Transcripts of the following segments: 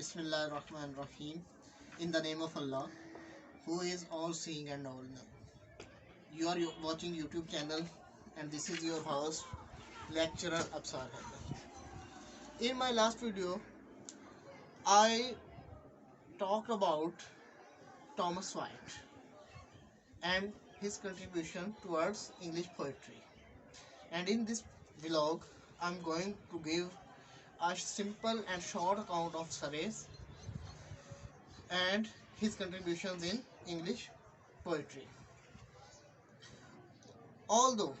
Bismillah Rahman Rahim. In the name of Allah, who is all seeing and all knowing. You are watching YouTube channel, and this is your host, lecturer Absar Haidar. In my last video, I talked about Thomas White and his contribution towards English poetry. And in this vlog, I'm going to give a simple and short account of Surrey and his contributions in English poetry. Although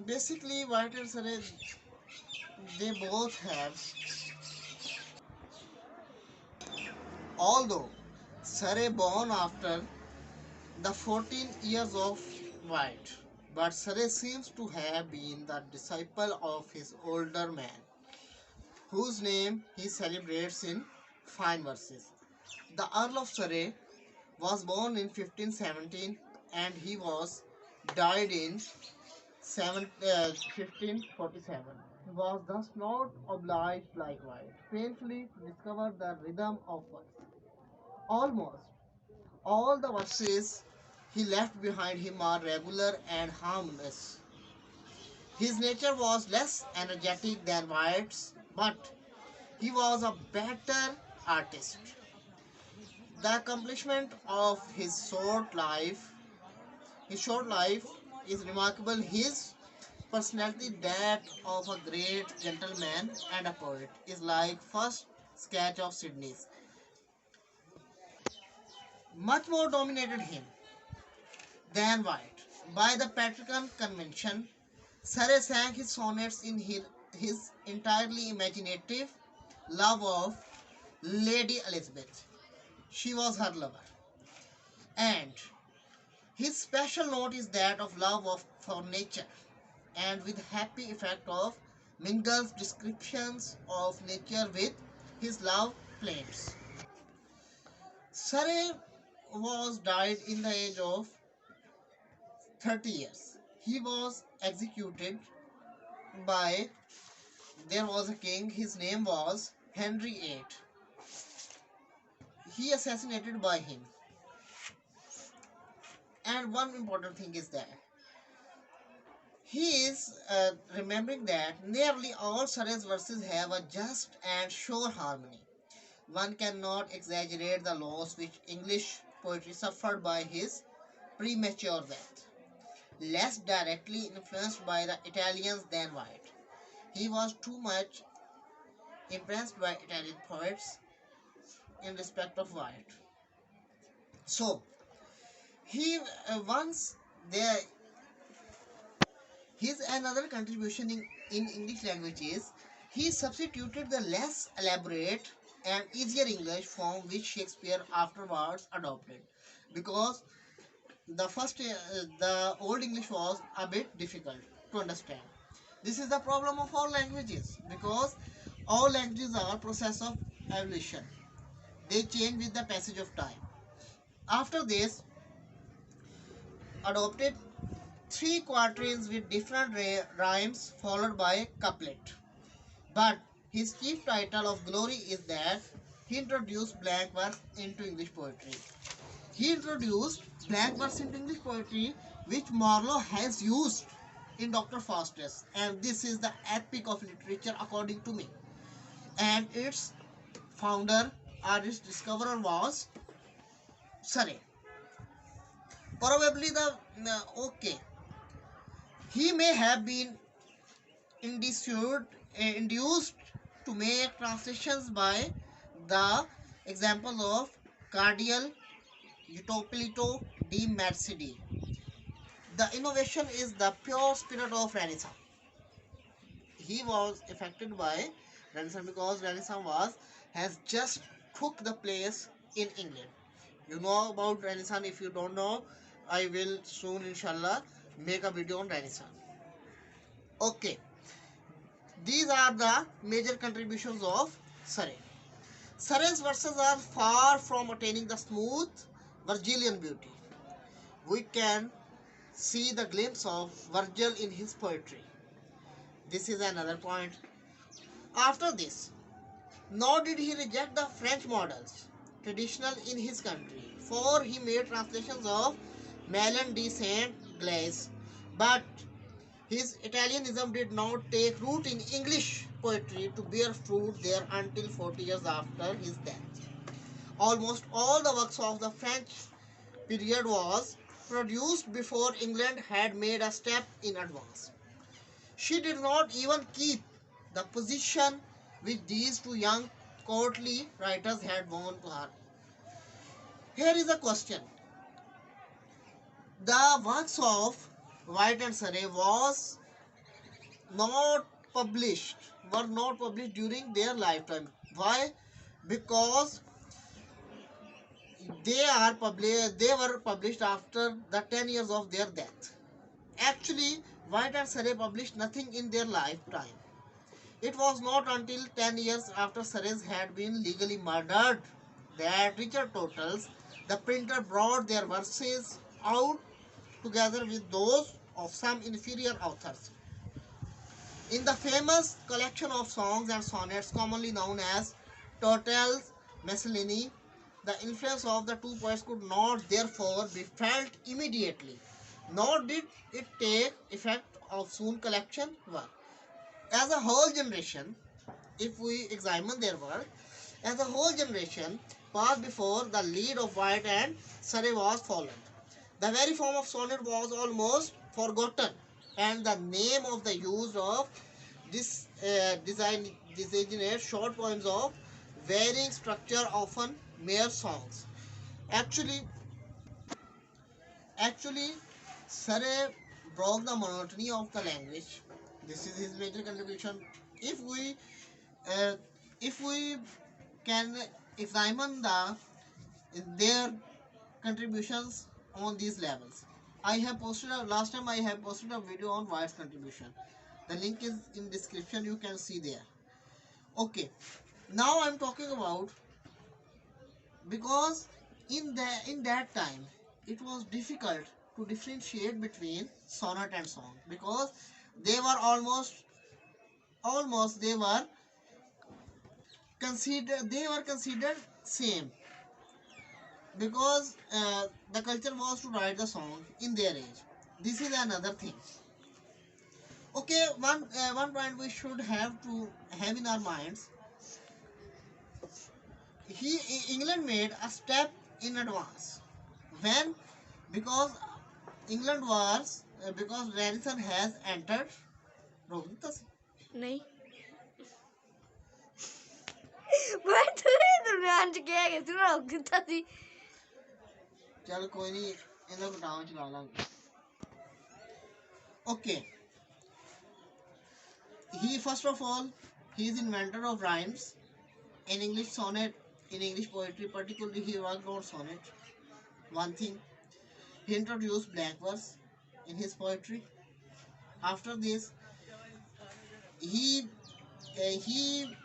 basically White and Surrey, they both have, although Surrey born after the 14 years of White, but Surrey seems to have been the disciple of his older man, whose name he celebrates in fine verses. The Earl of Surrey was born in 1517 and he was died in 1547. He was thus not obliged like White painfully to discover the rhythm of verse. Almost all the verses he left behind him are regular and harmonious. His nature was less energetic than White's, but he was a better artist. The accomplishment of his short life is remarkable. His personality, that of a great gentleman and a poet, is like first sketch of Sydney's. Much more dominated him than White. By the Patrican Convention, Surrey sang his sonnets in his entirely imaginative love of Lady Elizabeth. She was her lover. And his special note is that of love for nature, and with happy effect of mingles descriptions of nature with his love plaints. Surrey was died in the age of 30 years. He was executed by, there was a king, his name was Henry VIII. He assassinated by him. And one important thing is that he is remembering that nearly all Surrey's verses have a just and sure harmony. One cannot exaggerate the loss which English poetry suffered by his premature death. Less directly influenced by the Italians than White, he was too much impressed by Italian poets in respect of White. So he once there his another contribution in English language is he substituted the less elaborate and easier English form which Shakespeare afterwards adopted, because the old English was a bit difficult to understand. This is the problem of all languages, because all languages are process of evolution. They change with the passage of time. After this, adopted three quatrains with different rhymes followed by a couplet. But his chief title of glory is that he introduced blank verse into English poetry. He introduced blank verse into English poetry, which Marlowe has used in Dr. Faustus, and this is the epic of literature according to me. And its founder or its discoverer was Surrey. Probably okay. He may have been induced to make translations by the example of Cardial Utopolito de Mercedi. The innovation is the pure spirit of Renaissance. He was affected by Renaissance because Renaissance has just took the place in England. You know about Renaissance. If you don't know, I will soon inshallah make a video on Renaissance. Okay, these are the major contributions of Surrey. Surrey's verses are far from attaining the smooth Virgilian beauty. We can see the glimpse of Virgil in his poetry. This is another point. After this, Nor did he reject the French models, traditional in his country, for he made translations of Malin de Saint Glaise. But his Italianism did not take root in English poetry to bear fruit there until 40 years after his death. Almost all the works of the French period was produced before England had made a step in advance. She did not even keep the position which these two young courtly writers had won to her. Here is a question. The works of White and Surrey not published were not published during their lifetime. Why? Because they were published after the 10 years of their death. Actually, White and Surrey published nothing in their lifetime. It was not until 10 years after Surrey had been legally murdered that Richard Totals, the printer, brought their verses out together with those of some inferior authors. In the famous collection of songs and sonnets commonly known as Totals Miscellany, the influence of the two poets could not therefore be felt immediately, nor did it take effect of soon collection work. As a whole generation, if we examine their work, as a whole generation passed before the lead of White and Surrey was followed. The very form of sonnet was almost forgotten, and the name of the use of this designate short poems of varying structure, often mere songs. Actually, actually, Surrey broke the monotony of the language. This is his major contribution. If we uh, if we can examine their contributions on these levels, I have posted last time I have posted a video on White's contribution. The link is in description, you can see there. Okay, now I'm talking about, because in that time it was difficult to differentiate between sonnet and song, because they were almost they were considered same, because the culture was to write the song in their age. This is another thing. Okay, one point we should have in our minds. England made a step in advance when, because England was because Radisson has entered. रोक देता सी। नहीं मैं तुम्हें दरमियान च क्या है तू रोक देता सी चल कोई नहीं इन्हें घटाओ चला लांगे। Okay, first of all he is inventor of rhymes in English sonnet, in English poetry particularly he worked on sonnet. One thing, he introduced blank verse in his poetry. After this, he he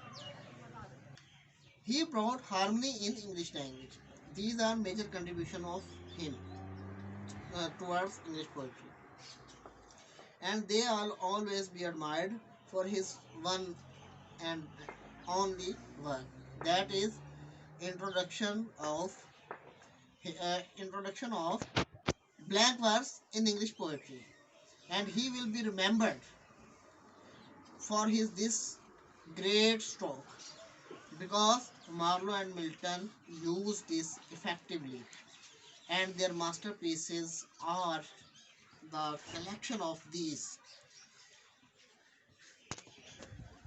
he brought harmony in English language. These are major contribution of him towards English poetry, and they will always be admired for his one and only work, that is introduction of blank verse in English poetry, and he will be remembered for his this great stroke, because Marlowe and Milton used this effectively, and their masterpieces are the collection of these.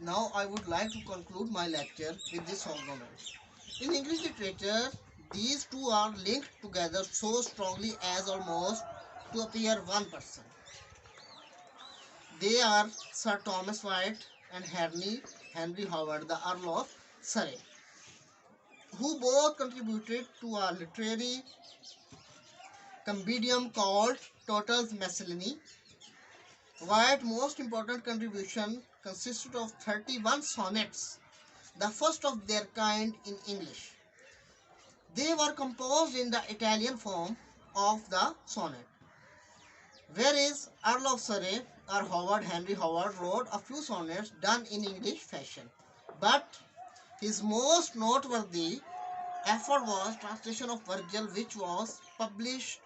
Now I would like to conclude my lecture with this song moment. In English literature, these two are linked together so strongly as almost to appear one person. They are Sir Thomas White and Henry Howard, the Earl of Surrey, who both contributed to a literary compendium called Totals Miscellany. White's most important contribution consisted of 31 sonnets, the first of their kind in English. They were composed in the Italian form of the sonnet, whereas Earl of Surrey or Henry Howard wrote a few sonnets done in English fashion. But His most noteworthy effort was translation of Virgil, which was published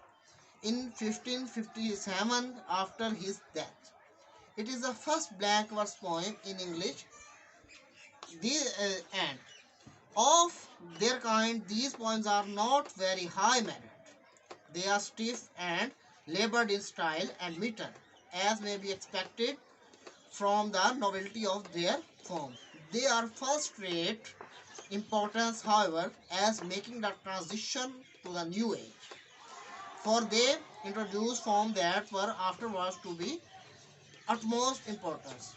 in 1557 after his death. It is the first blank verse poem in English. And of their kind, these poems are not very high merit. They are stiff and labored in style and meter, as may be expected from the novelty of their form. They are first-rate importance, however, as making the transition to the new age, for they introduce forms that were afterwards to be utmost importance.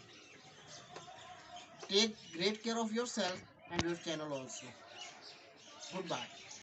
Take great care of yourself and your channel also. Goodbye.